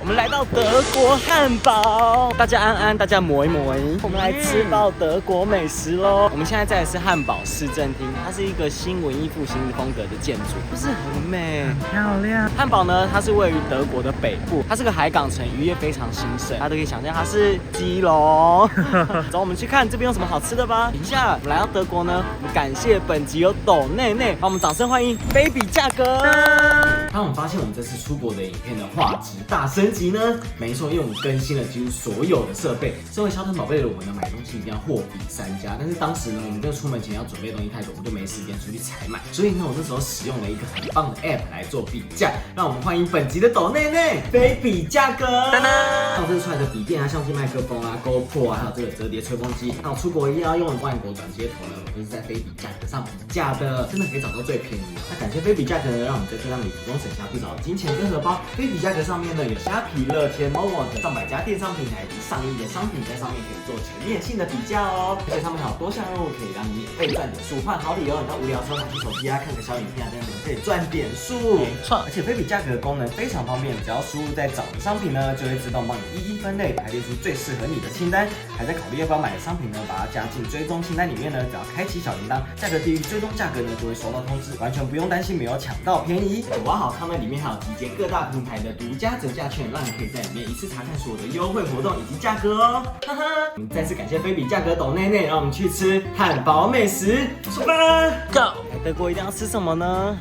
我们来到德国汉堡，大家安安，大家摸一摸，我们来吃到德国美食喽。我们现在在的是汉堡市政厅，它是一个新文艺复兴风格的建筑，不是很美，很漂亮。汉堡呢，它是位于德国的北部，它是个海港城，渔业非常兴盛，大家都可以想象它是基隆。走，我们去看这边有什么好吃的吧。等一下，我们来到德国呢，我们感谢本集有抖内内，帮我们掌声欢迎菲比价格。当我们发现我们这次出国的影片的画质大升级呢？没错，因为我们更新了几乎所有的设备。身为小腾宝贝的我们呢，买东西一定要货比三家。但是当时呢，我们就出门前要准备的东西太多，我们就没时间出去采买。所以呢，我那时候使用了一个很棒的 App 来做比价。让我们欢迎本集的抖内内菲比价格。当当，我这次出来的笔电啊、相机麦克风啊、GoPro 啊，还有这个折叠吹风机，那我出国一定要用的万国转接头呢，我就是在菲比价格上比价的，真的可以找到最便宜的。那感谢菲比价格呢，让我们在这趟旅途中省下不少金钱跟荷包。菲比价格上面呢，有虾皮、乐天、Momo 等上百家电商平台及上亿的商品，在上面可以做全面性的比价哦。而且上面还有多项任务可以让你免费赚点数，换好理由，你到无聊的时候拿起手机啊，看个小影片啊，等等，可以赚点数。没错，而且菲比价格的功能非常方便，只要输入在找的商品呢，就会自动帮你一一分类，排列出最适合你的清单。还在考虑要不要买的商品呢，把它加进追踪清单里面呢，只要开启小铃铛，价格低于追踪价格呢，就会收到通知，完全不用担心没有抢到便宜。哇，好看，那里面还有集结各大平台的独家折价券，让你可以在里面一次查看所有的优惠活动以及价格哦。哈哈，我们再次感谢菲比价格抖内内，让我们去吃汉堡美食，出发 ！Go！ 来德国一定要吃什么呢？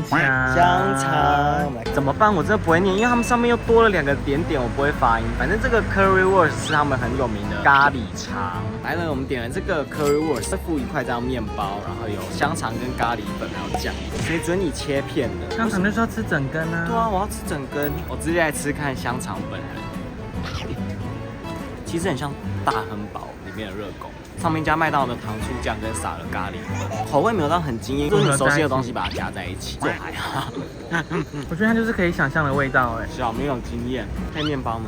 香肠怎么办？我真的不会念，因为他们上面又多了2个点点，我不会发音。反正这个 Currywurst 是他们很有名的咖喱肠。来了，我们点了这个 Currywurst， 再附一块这样面包，然后有香肠跟咖喱粉，还有酱油，所以准你切片的。香肠就是要吃整根啊。对啊，我要吃整根。我直接来吃看香肠本人，其实很像大汉堡里面的热狗。上面加麦当劳的糖醋酱跟撒了咖喱粉，口味没有到很惊艳，就是你熟悉的东西把它加在一起，就还好。我觉得它就是可以想象的味道哎。小没有经验，那面包呢？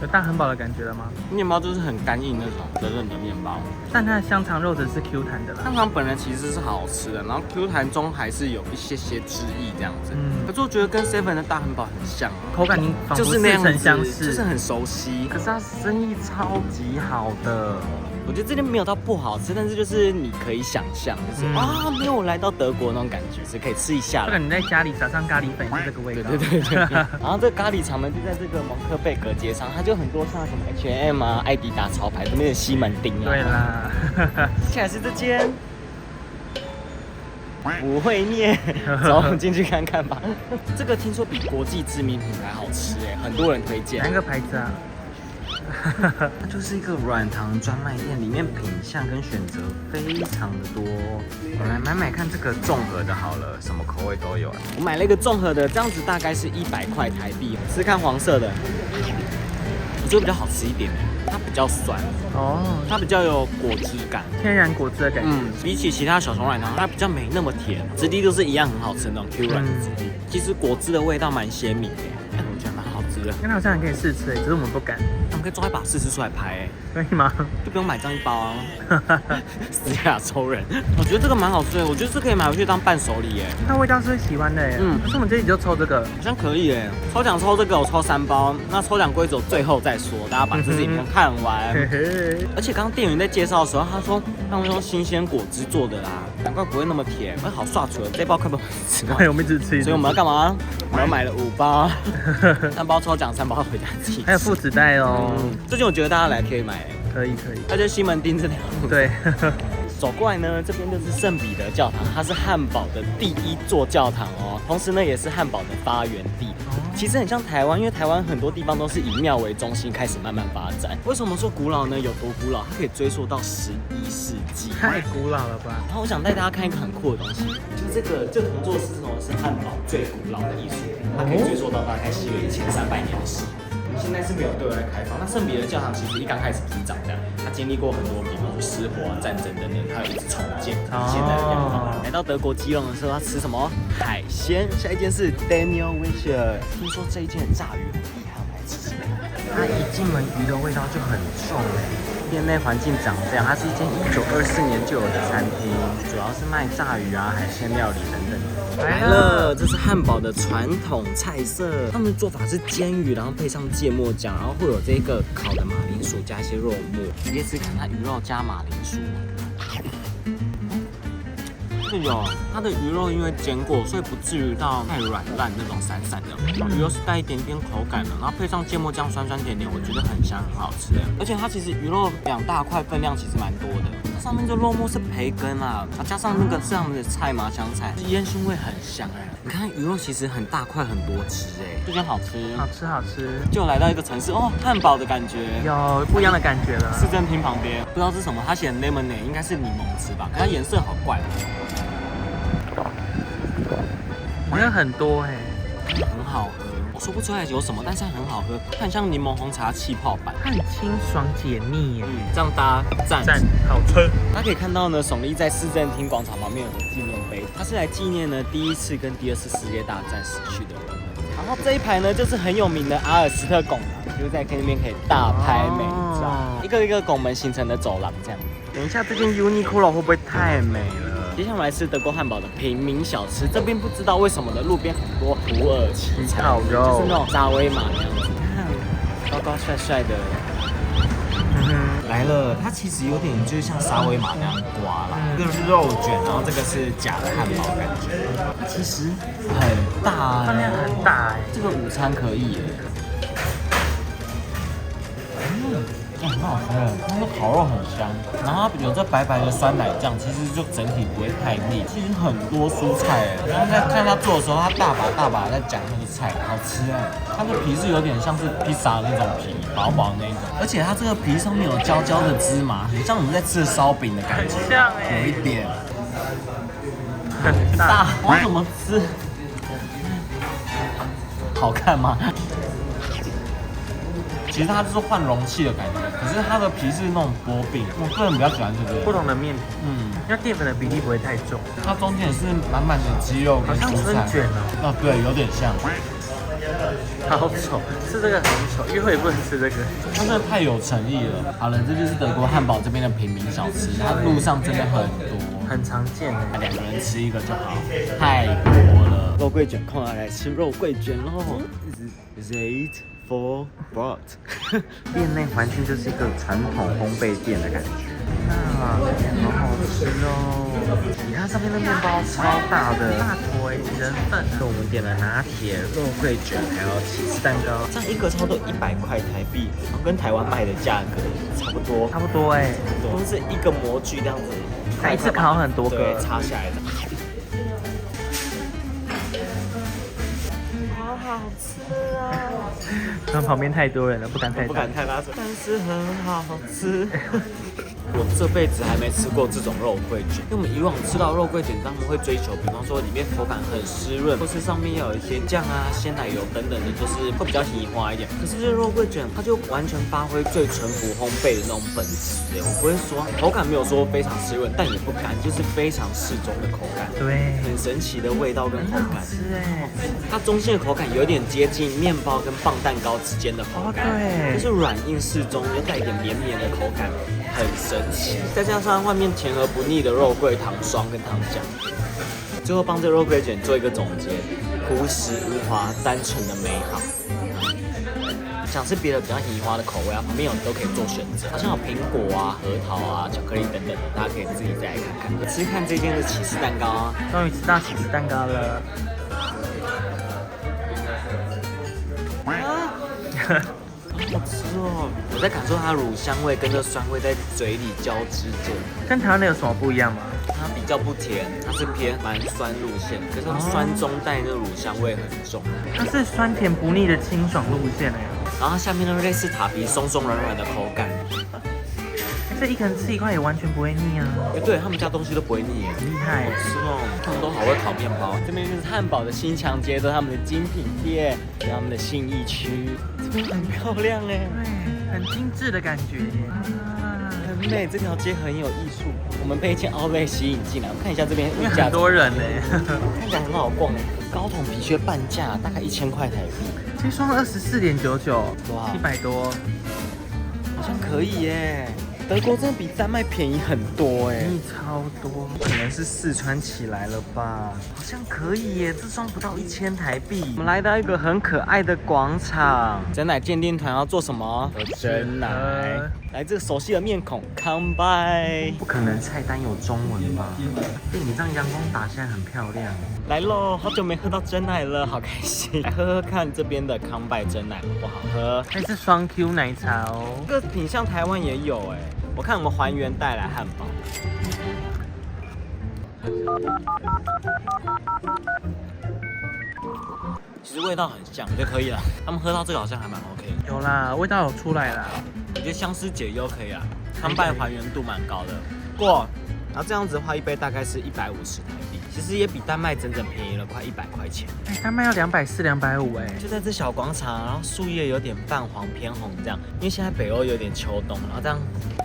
有大汉堡的感觉了吗？面包就是很干硬那种热热的面包，但它的香肠肉质是 Q 弹的啦。香肠本人其实是好吃的，然后 Q 弹中还是有一些汁液这样子。可是我觉得跟 Seven 的大汉堡很像，口感就是那样子，就是很熟悉。可是它生意超级好的。我觉得这边没有到不好吃，但是就是你可以想象，就是没有来到德国那种感觉，是可以吃一下的。这个你在家里撒上咖喱粉是这个味道。对。然后这个咖喱肠呢，就在这个蒙克贝格街上，它就很多像什么 H&M 啊、艾迪达潮牌，这边的西门町啊。对啦。接下来是这间。不会念，走，我们进去看看吧。这个听说比国际知名品牌好吃哎，很多人推荐。哪个牌子啊？它就是一个软糖专卖店，里面品项跟选择非常的多。我来买看这个综合的好了，什么口味都有。我买了一个综合的，这样子大概是100块台币。试试看黄色的，我觉得比较好吃一点，它比较酸哦，它比较有果汁感，天然果汁的感觉。比起其他小熊软糖，它比较没那么甜，质地都是一样很好吃的那种 Q 软的质地。其实果汁的味道蛮鲜明的，我觉得蛮好吃的。那好像还可以试吃，只是我们不敢。我们可以抓一把试吃出来拍，可以吗？就不用买这样一包啊，私下抽人。我觉得这个蛮好吃的，我觉得是可以买回去当伴手礼耶。它味道是会喜欢的耶。可是我们这里就抽这个，好像可以耶。抽奖抽这个，我抽3包。那抽奖规则最后再说，大家把这支影片看完。而且刚刚店员在介绍的时候，他说他们用新鲜果汁做的啦，难怪不会那么甜。好刷出了，这包快不吃完？我们一直吃。所以我们要干嘛？我们买了5包，3包抽奖，3包回家自己吃。还有附纸袋哦。最近我觉得大家来可以买，可以。它就西门町这条路。对。走过来呢，这边就是圣彼得教堂，它是汉堡的第1座教堂哦，同时呢也是汉堡的发源地。其实很像台湾，因为台湾很多地方都是以庙为中心开始慢慢发展。为什么说古老呢？有多古老？它可以追溯到11世纪，太古老了吧？然后我想带大家看一个很酷的东西，就是这铜做石头是汉堡最古老的艺术品，它可以追溯到大概西元1300年的时候。现在是没有对外开放。那圣彼得教堂其实一刚开始不是长这样，它经历过很多，比方说失火啊、战争等等，它有一直重建现在的样貌。来到德国基隆的时候，要吃什么海鲜？下一间是 Daniel Wisher， 听说这一间的炸鱼很厉害，我们来吃吃看。它一进门鱼的味道就很重店内环境长这样，它是一间1924年就有的餐厅，主要是卖炸鱼啊、海鲜料理等等。来了，这是汉堡的传统菜色，他们的做法是煎鱼，然后配上芥末酱，然后会有这个烤的马铃薯加一些肉末，直接吃看它鱼肉加马铃薯。是有它的鱼肉因为煎过，所以不至于到太软烂那种散散的，鱼肉是带一点点口感的，然后配上芥末酱酸酸甜甜，我觉得很香很好吃。而且它其实鱼肉2大块，分量其实蛮多的。它上面这肉末是培根啊，加上那个是他们的菜麻香菜，烟熏味很香哎。你看鱼肉其实很大块很多汁哎，这间好吃，好吃好吃。就来到一个城市哦，汉堡的感觉，有不一样的感觉了。市政厅旁边，不知道是什么，它写 lemonade 应该是柠檬汁吧，可它颜色好怪。好像很多哎，很好喝，我说不出来有什么，但是很好喝，它很像柠檬红茶气泡版，它很清爽解腻耶。这样大家赞，好吃。大家可以看到呢，耸立在市政厅广场旁边有个纪念碑，它是来纪念呢第1次跟第2次世界大战死去的人。然后这一排呢就是很有名的阿尔斯特拱廊，就是在那边可以大拍美照，一个一个拱门形成的走廊这样。等一下这间 Uniqlo 会不会太美了？接下来我们来吃德国汉堡的平民小吃，这边不知道为什么的路边很多土耳其菜，就是那种沙威玛那样子，看高高帅帅的。来了，它其实有点就是像沙威玛那样刮啦，这个是肉卷，然后这个是假的汉堡感觉，它其实很大哎，分量很大哎，这个午餐可以耶。很好吃，那个烤肉很香，然后它有这白白的酸奶酱，其实就整体不会太腻。其实很多蔬菜哎，然后在看他做的时候，他大把在讲那个菜，好吃哎。它的皮是有点像是披萨的那种皮，薄薄那种，而且它这个皮上面有焦焦的芝麻，很像我们在吃的烧饼的感觉，很像哎，有一点很大。我怎么吃？好看吗？其实它就是换容器的感觉，可是它的皮是那种薄饼，我个人比较喜欢这个。不同的面皮，因为淀粉的比例不会太重。它中间也是满满的鸡肉跟蔬菜，好像春卷哦。对，有点像。好丑，吃这个很丑，约会也不能吃这个。它真的太有诚意了。好了，这就是德国汉堡这边的平民小吃，它路上真的很多，很常见的。2个人吃一个就好，太多了。肉桂卷，空来吃肉桂卷喽。Is it for what？ 店内环境就是一个传统烘焙店的感觉。好好吃哦！你看上面的面包超大的，大腿人份。是我们点了拿铁、肉桂卷，还有起司蛋糕，这样一个差不多100块台币，然后跟台湾卖的价格差不多。差不多哎，都是一个模具这样子，它一次烤很多个，插下来的。好好吃啊！然后旁边太多人了，不敢太大声，但是很好吃。我这辈子还没吃过这种肉桂卷，因为我们以往吃到肉桂卷，他们会追求，比方说里面口感很湿润，或是上面要有一些酱啊、鲜奶油等等的，就是会比较稀花一点。可是这肉桂卷，它就完全发挥最淳朴烘焙的那种本质。我不会说口感没有说非常湿润，但也不干，就是非常适中的口感。对，很神奇的味道跟口感。吃哎，它中间的口感有点接近面包跟棒蛋糕之间的口感，对，就是软硬适中，又带一点绵绵的口感，很神奇。再加上外面甜而不腻的肉桂糖霜跟糖浆，最后帮这肉桂卷做一个总结：朴实无华，单纯的美好。想吃别的比较稀花的口味啊，旁边有都可以做选择，好像有苹果啊、核桃啊、巧克力等等，大家可以自己再来看看。吃看这间的起司蛋糕啊，终于吃到起司蛋糕了。好吃哦！我在感受它的乳香味跟这酸味在嘴里交织着。跟台湾的有什么不一样吗？它比较不甜，它是偏蛮酸路线，可是它酸中带那个乳香味很重。它是酸甜不腻的清爽路线哎。然后它下面那类似塔皮松松软软的口感。这一个人吃一块也完全不会腻啊！对他们家东西都不会腻耶，厉害！好吃哦，他们都好会烤面包。这边就是汉堡的新墙街，都是他们的精品店，有他们的信义区，这边很漂亮哎，对，很精致的感觉耶。很美，这条街很有艺术。我们被一间 Outlet 吸引进来，我们看一下这边物价，很多人呢，看起来很好逛。高筒皮靴半价，大概1000块台币。这双24.99，多少700多，好像可以耶。德国真的比丹麦便宜很多哎，超多，可能是试穿起来了吧？好像可以耶，这双不到1000台币。我们来到一个很可爱的广场，真奶鉴定团要做什么？喝真奶。来，这个熟悉的面孔，康拜。不可能菜单有中文吧？你这样阳光打下来很漂亮。来喽，好久没喝到真奶了，好开心。来喝喝看这边的康拜真奶好不好喝？还是双 Q 奶茶哦。这个品相台湾也有哎。我看我们还原带来汉堡，其实味道很像，我觉得可以了。他们喝到这个好像还蛮 OK 的。有啦，味道有出来啦。我觉得相思解忧可以啦，康拜还原度蛮高的。过，然后这样子的话，一杯大概是150台币，其实也比丹麦整整便宜了快100块钱。丹麦要240、250哎。就在这小广场，然后树叶有点泛黄偏红这样，因为现在北欧有点秋冬，然后这样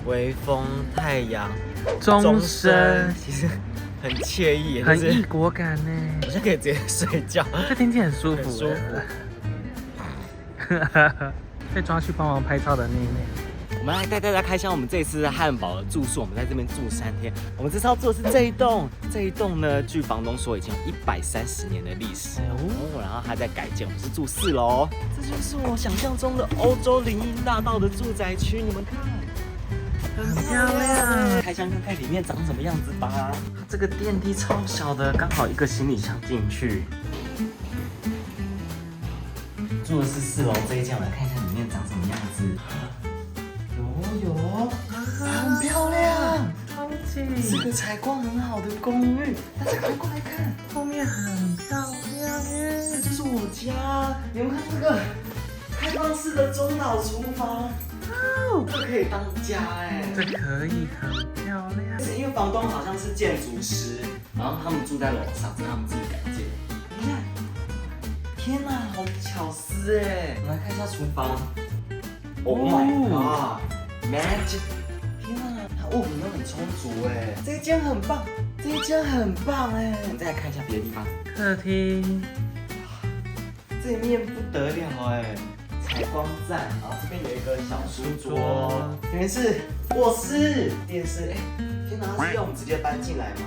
微风、太阳、钟声，其实很惬意，很异国感呢。好像可以直接睡觉，这天气很舒服，很舒服。被抓去帮忙拍照的那一内。我们来带大家开箱我们这一次汉堡的住宿，我们在这边住3天。我们这次要住的是这一栋，这一栋呢，据房东说已经有130年的历史哦，然后还在改建，我们是住4楼，这就是我想象中的欧洲林荫大道的住宅区，你们看。很漂亮，开箱看看里面长什么样子吧。这个电梯超小的，刚好一个行李箱进去。住的是4楼这一间，我来看一下里面长什么样子。有，很漂亮，超级是个采光很好的公寓。大家快过来看，后面很漂亮耶，这就是我家。你们看这个开放式的中岛厨房。这可以当家哎，这可以很漂亮。因为房东好像是建筑师，然后他们住在楼上，是他们自己改建。你看，天哪，好巧思哎！我们来看一下厨房。Oh my god，magic！ 天哪，它物品都很充足哎，这一间很棒，这一间很棒哎。我们再来看一下别的地方。客厅，这里面不得了哎。采光赞，然后这边有一个小书桌，这边是卧室、电视。天哪，是要我们直接搬进来吗？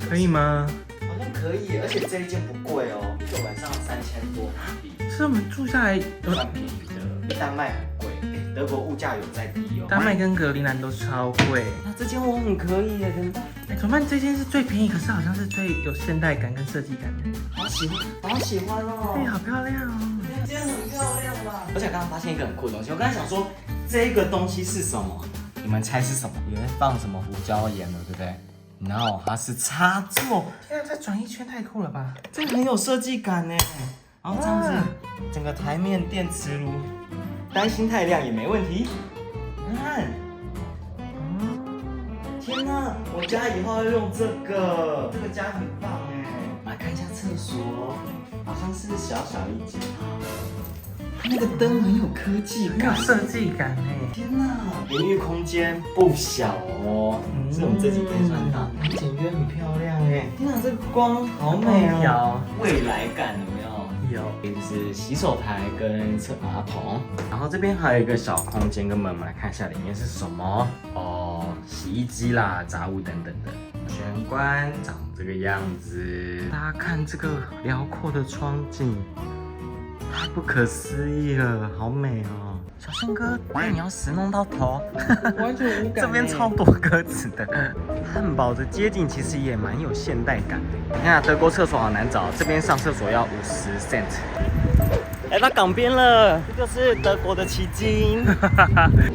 可以吗？好像可以，而且这一间不贵哦，一个晚上3000多台币。是我们住下来算便宜的，丹麦很贵，德国物价有在低哦。丹麦跟格陵兰都超贵。那这间我很可以耶，怎么办？怎么办？这间是最便宜，可是好像是最有现代感跟设计感的。好喜欢，好喜欢哦。对，好漂亮哦。这间很漂亮吧？而且刚刚发现一个很酷的东西，我刚才想说这个东西是什么？你们猜是什么？里面放什么胡椒盐了，对不对？然后它是插座。天啊，这转一圈太酷了吧！这个很有设计感呢。然后这样子，整个台面电磁炉，担心太亮也没问题。你看，天哪，我家以后要用这个家很棒哎。来看一下厕所，好像是小小一间。那个灯很有科技感，很有设计感哎！天哪，淋浴空间不小哦，是我们这几天算大，很简约，很漂亮哎！天哪，这个光好美哦，未来感有没有？有，就是洗手台跟侧马桶，然后这边还有一个小空间跟门，我们来看一下里面是什么哦，洗衣机啦、杂物等等的。玄关长这个样子，大家看这个辽阔的窗景。太不可思议了，好美哦！小生哥，你要死弄到头，完全无感。这边超多鸽子的。汉堡的街景其实也蛮有现代感的。你看，德国厕所好难找，这边上厕所要50 cent。来到港边了，这就是德国的奇经。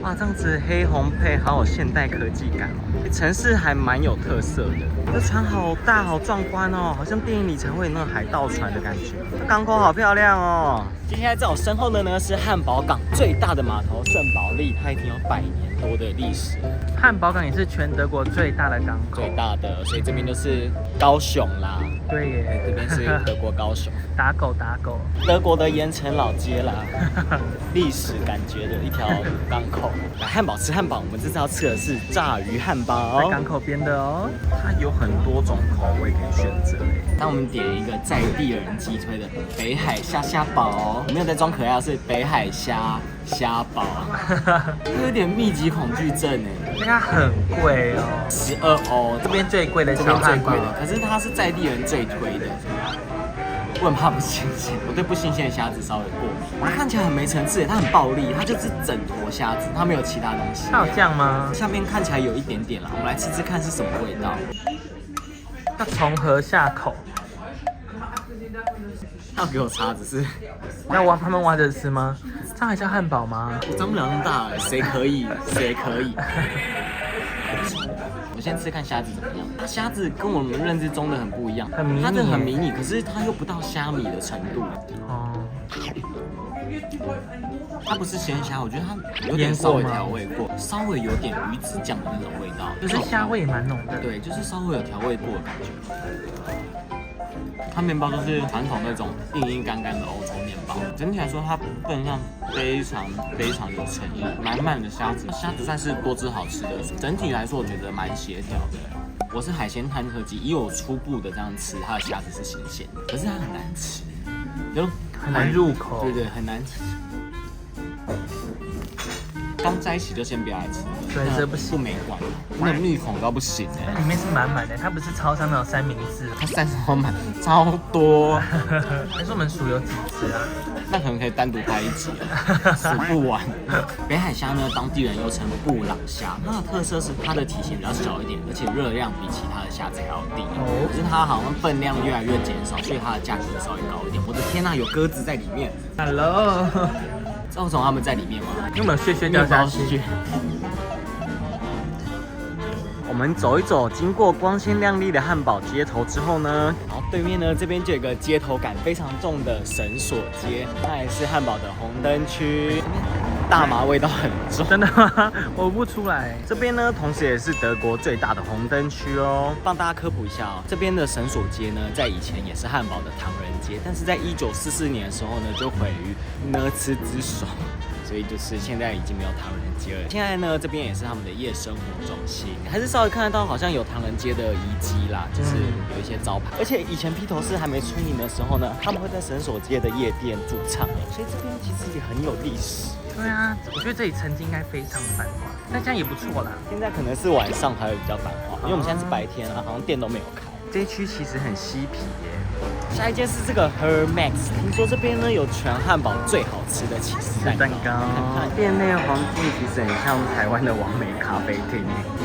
哇，这样子黑红配，好有现代科技感哦。城市还蛮有特色的，这船好大，好壮观哦，好像电影里才会有那种海盗船的感觉。这港口好漂亮哦。接下来在我身后的呢是汉堡港最大的码头圣保利，它已经有100年多的历史。汉堡港也是全德国最大的港口，最大的，所以这边就是高雄啦。对耶，这边是德国高雄，打狗打狗，德国的盐城老街啦，历史感觉的一条港口。来汉堡吃汉堡，我们这次要吃的是炸鱼汉堡，在港口边的哦。它有很多种口味可以选择。那我们点一个在地人鸡推的北海虾堡，没有在装可爱，是北海虾堡，有点密集恐惧症哎。那它很贵哦，12欧，这边最贵的这小汉堡，边最贵的，可是它是在地人最推的。我很怕不新鲜，我对不新鲜的虾子稍微过敏。它看起来很没层次，它很暴力，它就是整坨虾子，它没有其他东西。它有酱吗？下面看起来有一点点啦，我们来吃吃看是什么味道。要从何下口？他要给我叉子是？要他们挖着吃吗？这样还叫汉堡吗？我张不了那么大，谁可以？谁可以？我先吃看虾子怎么样。它虾子跟我们认知中的很不一样，很迷你，它的很迷你，可是它又不到虾米的程度。哦。它不是鲜虾，我觉得它有点稍微调味过，稍微有点鱼子酱的那种味道，就是虾味也蛮浓的。对，就是稍微有调味过的感觉。它面包都是传统那种硬干干的欧洲面包，整体来说它分量非常有诚意，满满的虾子，虾子算是多汁好吃的。整体来说我觉得蛮协调的。我是海鲜摊特辑，以我初步的这样吃，它的虾子是新鲜的，可是它很难吃，就很难入口。对，很难吃。刚在一起就先不要来吃，对，这不行，不美观，那密孔到不行哎。里面是满满的，它不是超商那种三明治，它3超满，超多。还是我们数有几只啊？那可能可以单独拍一集，数不完。北海虾呢，当地人又称布朗虾，它的特色是它的体型比较小一点，而且热量比其他的虾子还要低。可是它好像分量越来越减少，所以它的价格稍微高一点。我的天呐，有鸽子在里面 ！Hello。知道为什么他们在里面吗？因为我们有屑掉下去。我们走一走，经过光鲜亮丽的汉堡街头之后呢，然后对面呢这边就有一个街头感非常重的绳索街，那也是汉堡的红灯区。大麻味道很重，真的吗？我不出来。这边呢，同时也是德国最大的红灯区哦。帮大家科普一下哦，这边的绳索街呢，在以前也是汉堡的唐人街，但是在1944年的时候呢，就毁于纳粹之手。所以就是现在已经没有唐人街了。现在呢，这边也是他们的夜生活中心，还是稍微看得到好像有唐人街的遗迹啦，就是有一些招牌。而且以前披头士还没出名的时候呢，他们会在绳索街的夜店驻唱，所以这边其实也很有历史。对啊，我觉得这里曾经应该非常繁华，但现在也不错啦。现在可能是晚上还会比较繁华，因为我们现在是白天啊，好像店都没有开。这一区其实很嬉皮耶。下一间是这个 Her Max， 听说这边呢有全汉堡最好吃的起司蛋糕。店内环境其实很像台湾的完美咖啡厅。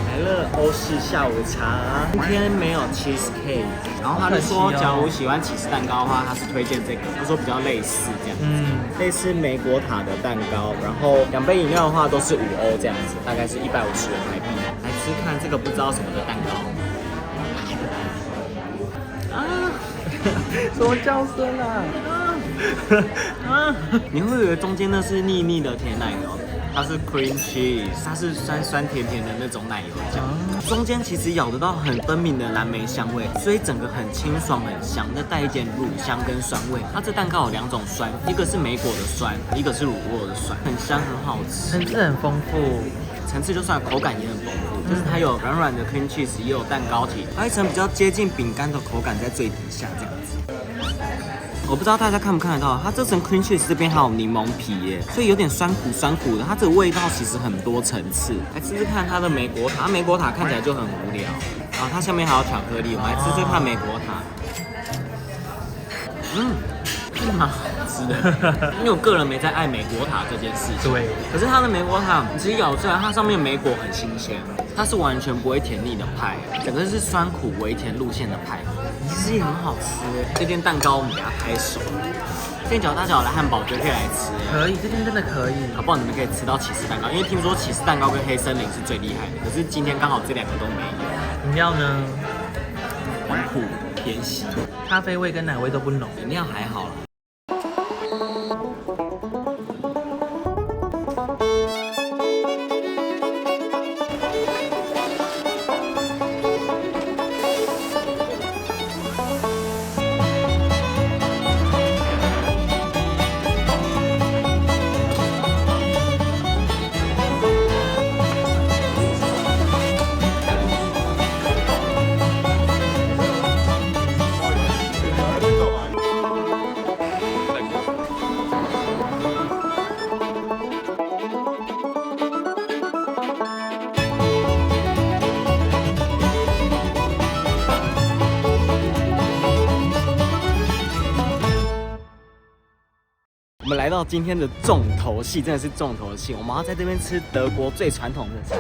来了欧式下午茶，今天没有 cheesecake， 然后他就说，假如喜欢起司蛋糕的话，他是推荐这个，他说比较类似这样子，类似美果塔的蛋糕，然后2杯饮料的话都是5欧这样子，大概是150元台币。来吃看这个不知道什么的蛋糕。什么叫声啊？你会以为中间那是腻腻的甜奶油，它是 cream cheese， 它是酸酸甜甜的那种奶油酱。中间其实咬得到很分明的蓝莓香味，所以整个很清爽很香，再带一点乳香跟酸味。它这蛋糕有2种酸，一个是莓果的酸，一个是乳酪的酸，很香很好吃，层次很丰富。层次就算口感也很丰富，就是它有软软的 cream cheese， 也有蛋糕体，还有一层比较接近饼干的口感在最底下这样子。我不知道大家看不看得到，它这层 cream cheese 这边还有柠檬皮耶，所以有点酸苦的。它这个味道其实很多层次。来吃吃看它的莓果塔，莓果塔看起来就很无聊，然后它下面还有巧克力。我们来吃吃看莓果塔，是蛮好吃的，因为我个人没在爱莓果塔这件事情。对，可是它的莓果塔，你其实咬出来，它上面莓果很新鲜，它是完全不会甜腻的派，整个是酸苦微甜路线的派，其实也很好吃。这店蛋糕我们给它拍手，店角大脚来汉堡就可以来吃。可以，这边真的可以。好不好？你们可以吃到起司蛋糕，因为听说起司蛋糕跟黑森林是最厉害的，可是今天刚好这2个都没有。饮料呢？很苦偏稀，咖啡味跟奶味都不浓。饮料还好啦。来到今天的重头戏，真的是重头戏。我们要在这边吃德国最传统的菜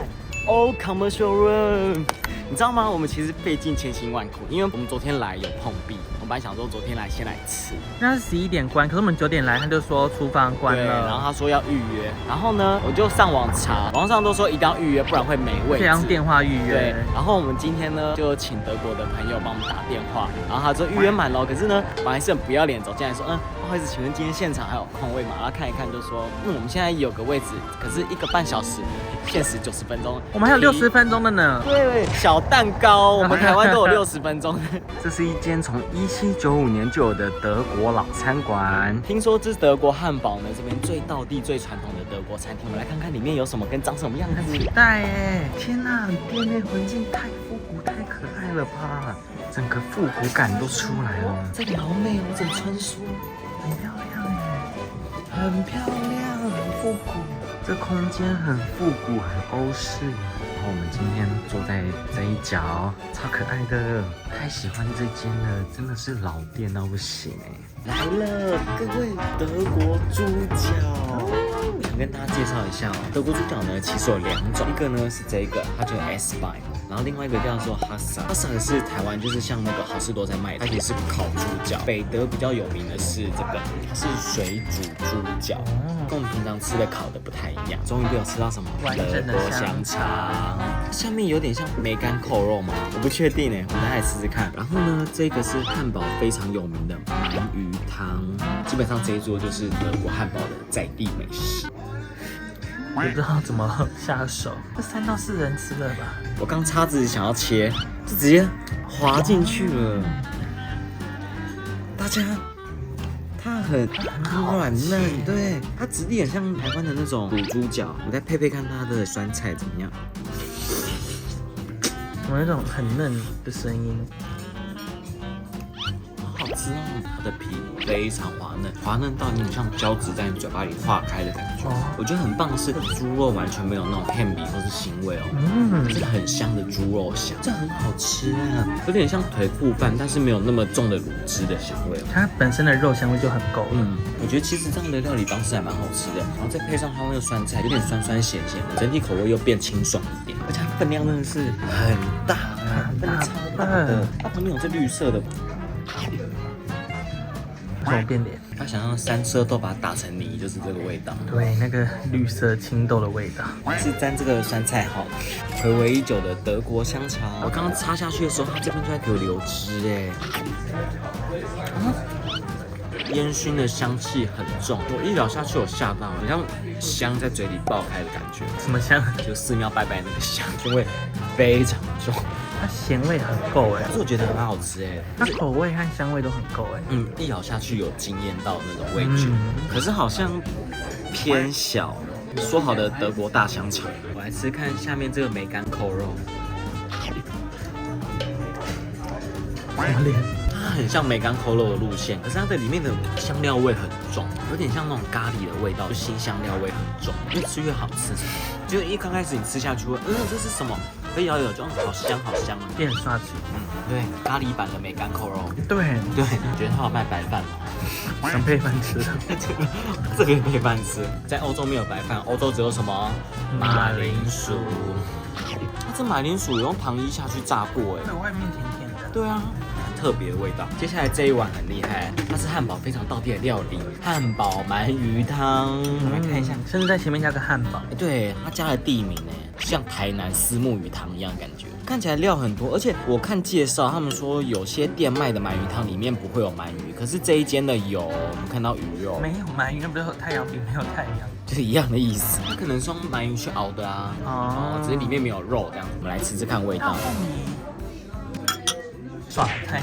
，Old Commercial Room。你知道吗？我们其实费尽千辛万苦，因为我们昨天来有碰壁，我们本来想说昨天来先来吃，那是11点关，可是我们9点来，他就说厨房关对，了，然后他说要预约，然后呢，我就上网查，网上都说一定要预约，不然会没位置，可以用电话预对约。，然后我们今天呢就请德国的朋友帮我们打电话，然后他说预约满了，可是呢，我还是很不要脸走进来说，不好意思，请问今天现场还有空位吗？然后看一看就说，我们现在有个位置，可是1个半小时，限时90分钟，我们还有60分钟的呢。对，小蛋糕，我们台湾都有60分钟。这是一间从1795年就有的德国老餐馆，听说这是德国汉堡呢，这边最道地、最传统的德国餐厅。我们来看看里面有什么，跟长什么样子。期待耶！天哪，店内环境太复古、太可爱了吧！整个复古感都出来了。这里好美哦，整穿梭，很漂亮耶，很漂亮，很复古。这空间很复古，很欧式。然后我们今天坐在这一角，超可爱的，太喜欢这间了，真的是老店到不行哎！来了，各位，德国猪脚。想跟大家介绍一下哦，德国猪脚呢其实有2种，一个呢是这个，它叫 S-Bein， 然后另外一个叫做 Hassa。Hassa 是台湾就是像那个好市多在卖的，它也是烤猪脚。北德比较有名的是这个，它是水煮猪脚，跟我们平常吃的烤的不太一样。终于被我吃到什么完整的德国香肠，下面有点像梅干扣肉吗？我不确定哎，我们来试试看。然后呢，这个是汉堡非常有名的鳗鱼汤，基本上这一桌就是德国汉堡的在地美食。我不知道怎么下手，这3到4人吃了吧？我刚叉子想要切，就直接滑进去了。大家，它很软嫩，对，它质地很像台湾的那种卤猪脚。我再配配看它的酸菜怎么样？有那种很嫩的声音。好吃哦！它的皮非常滑嫩，滑嫩到有点像胶质在你嘴巴里化开的感觉。我觉得很棒的是，猪肉完全没有那种片皮或是腥味哦，是很香的猪肉香，这很好吃啊，有点像腿裤饭，但是没有那么重的卤汁的香味哦。它本身的肉香味就很够了。我觉得其实这样的料理方式还蛮好吃的，然后再配上它那个酸菜，有点酸酸咸咸的，整体口味又变清爽一点，而且它分量真的是很大啊，分量超大的，它旁边有这绿色的。怎么变脸？他想让三色豆把它打成泥，就是这个味道。对，那个绿色青豆的味道。是沾这个酸菜哈，回味已久的德国香肠。我刚刚插下去的时候，它这边就在给我流汁哎。烟熏的香气很重，我一咬下去，我吓到，很像香在嘴里爆开的感觉。什么香？就寺庙拜拜那个香熏味非常重。它咸味很够哎，可是我觉得很好吃哎，它口味和香味都很够哎。一咬下去有惊艳到那种味觉，可是好像偏小。说好的德国大香肠，我来吃看下面这个梅干扣肉。什么脸？它很像梅干扣肉的路线，可是它的里面的香料味很重，有点像那种咖喱的味道，就新香料味很重，越吃越好吃。就一刚开始你吃下去会，这是什么？可以咬就好香好香啊，变刷子。对，咖喱版的梅干扣肉。对，觉得它有卖白饭吗？想配饭吃。这个配饭吃，在欧洲没有白饭，欧洲只有什么马铃薯。这马铃薯用糖衣下去炸过哎，对，外面甜甜的。对啊。特别的味道。接下来这一碗很厉害，它是汉堡非常道地的料理，汉堡鳗鱼汤。我们来看一下，甚至在前面加个汉堡。对，它加了地名哎，像台南丝木鱼汤一样感觉。看起来料很多，而且我看介绍，他们说有些店卖的鳗鱼汤里面不会有鳗鱼，可是这一间的有，我们看到鱼肉。没有鳗鱼，那不是有太阳饼没有太阳，就是一样的意思。它可能是用鳗鱼去熬的啊，只是里面没有肉这样。我们来吃吃看味道。耍太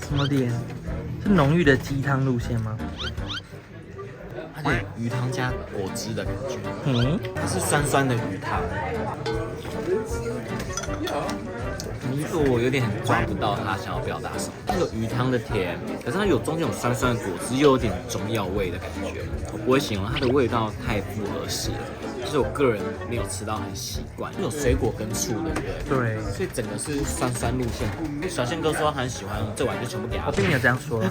什么脸？是浓郁的鸡汤路线吗？它是鱼汤加果汁的感觉，它是酸酸的鱼汤。这个我有点抓不到它想要表达什么。它有鱼汤的甜，可是它有中间有酸酸的果汁，又有点中药味的感觉。我不会形容它的味道太复合式了。就是我个人没有吃到很习惯，有水果跟醋，对不对？对，所以整个是酸酸路线。小宪哥说他很喜欢，这碗就全部给他我。并没有这样说。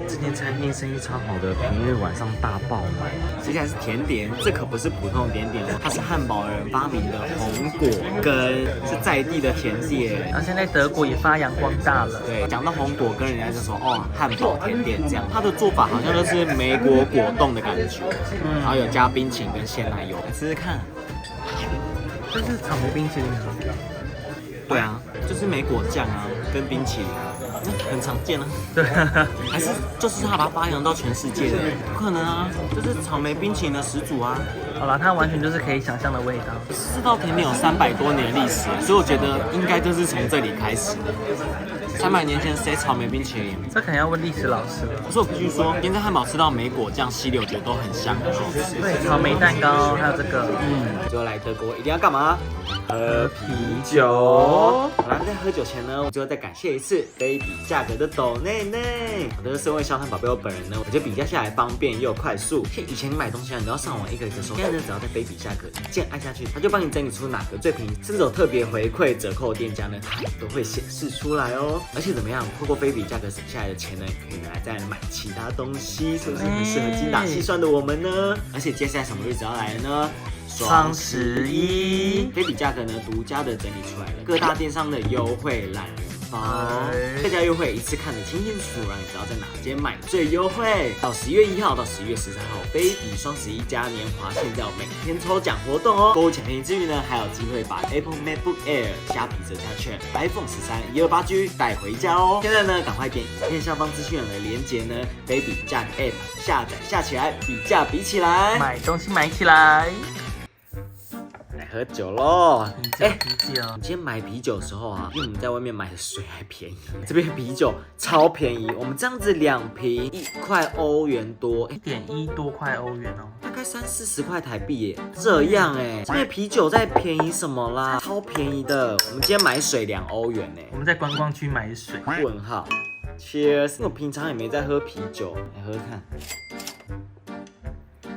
这间餐厅生意超好的，平日晚上大爆满。接下来是甜点，这可不是普通的甜点哦，它是汉堡人发明的红果根，是在地的甜点。然后现在德国也发扬光大了。对，讲到红果根，人家就说哦，汉堡甜点这样。它的做法好像就是莓果果冻的感觉，然后有加冰淇淋跟鲜奶油，来试试看。这是草莓冰淇淋啊。对啊，就是莓果酱啊，跟冰淇淋啊，很常见啊。对，还是就是他把它发扬到全世界的？不可能啊，这是草莓冰淇淋的始祖啊。好了，它完全就是可以想象的味道。这道甜点有300多年的历史，所以我觉得应该就是从这里开始的。300年前谁草莓冰淇淋？这可能要问历史老师了。可是我必须说，今天在汉堡吃到莓果酱、犀牛觉得都很香，很好吃。对，草莓蛋糕还有这个，最后来德国一定要干嘛？喝啤酒。好啦，在喝酒前呢，我最后再感谢一次非比价格的斗内内。我的身为小汉宝贝我本人呢，我觉得比价下来方便又快速。像以前你买东西啊，你要上网一个一个搜，现在呢只要在非比价格一键按下去，它就帮你整理出哪个最便宜，甚至有特别回馈折扣店家呢，它也都会显示出来哦。而且怎么样，透过非比价格省下来的钱呢，可以拿来再买其他东西，是不是很适合精打细算的我们呢？而且接下来什么日子要来了呢？双11，非比价格呢独家的整理出来了各大电商的优惠懒人包，这家优惠一次看得清清楚楚，让你知道在哪间买最优惠。到11月1号到11月13号，非比双11加年华现在有每天抽奖活动哦。购物抢便宜之余呢，还有机会把 Apple MacBook Air 虾皮折价券、iPhone 13 128G 带回家哦。现在呢，赶快点影片下方资讯栏的连结呢，非比价格 App 下载下起来，比价比起来，买东西买起来。来喝酒喽！啤酒，今天买啤酒的时候啊，比我们在外面买的水还便宜。这边啤酒超便宜，我们这样子2瓶1块欧元多1.1多块欧元哦，大概30-40块台币耶。这样哎，这边啤酒在便宜什么啦？超便宜的。我们今天买水2欧元呢。我们在观光区买水。问号 ，Cheers！ 我平常也没在喝啤酒，来喝喝看。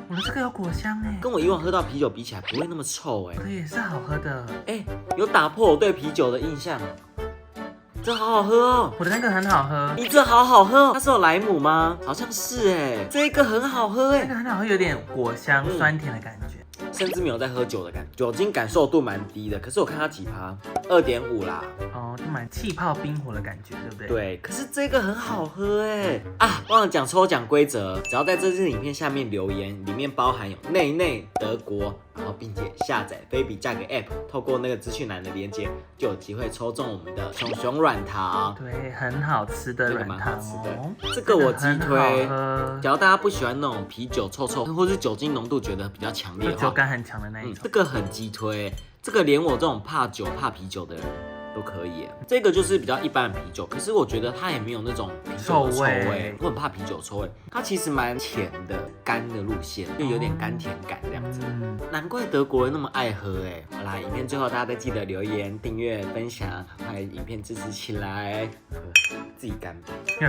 我的这个有果香哎，跟我以往喝到啤酒比起来，不会那么臭哎。这也是好喝的哎，有打破我对啤酒的印象。这好好喝哦！我的那个很好喝，你这好好喝哦！它是有莱姆吗？好像是哎，这个很好喝哎，那个很好喝，有点果香、酸甜的感觉。甚至没有在喝酒的感觉，酒精感受度蛮低的。可是我看它几趴，2.5啦。哦，就蛮气泡冰火的感觉，对不对？对，可是这个很好喝哎啊！忘了讲抽奖规则，只要在这支影片下面留言，里面包含有内德国，然后并且下载非比价格 App， 透过那个资讯栏的连接，就有机会抽中我们的熊熊软糖。对，很好吃的软糖哦。这个我击推。只要大家不喜欢那种啤酒臭臭，或是酒精浓度觉得比较强烈的话，酒感很强的那一种，这个很击推。这个连我这种怕酒怕啤酒的人都可以。这个就是比较一般的啤酒，可是我觉得它也没有那种啤酒的臭味。我很怕啤酒臭味，它其实蛮甜的，干的路线，就有点甘甜感这样子。难怪德国人那么爱喝哎。好啦，影片最后大家再记得留言、订阅、分享，快影片支持起来，自己干杯。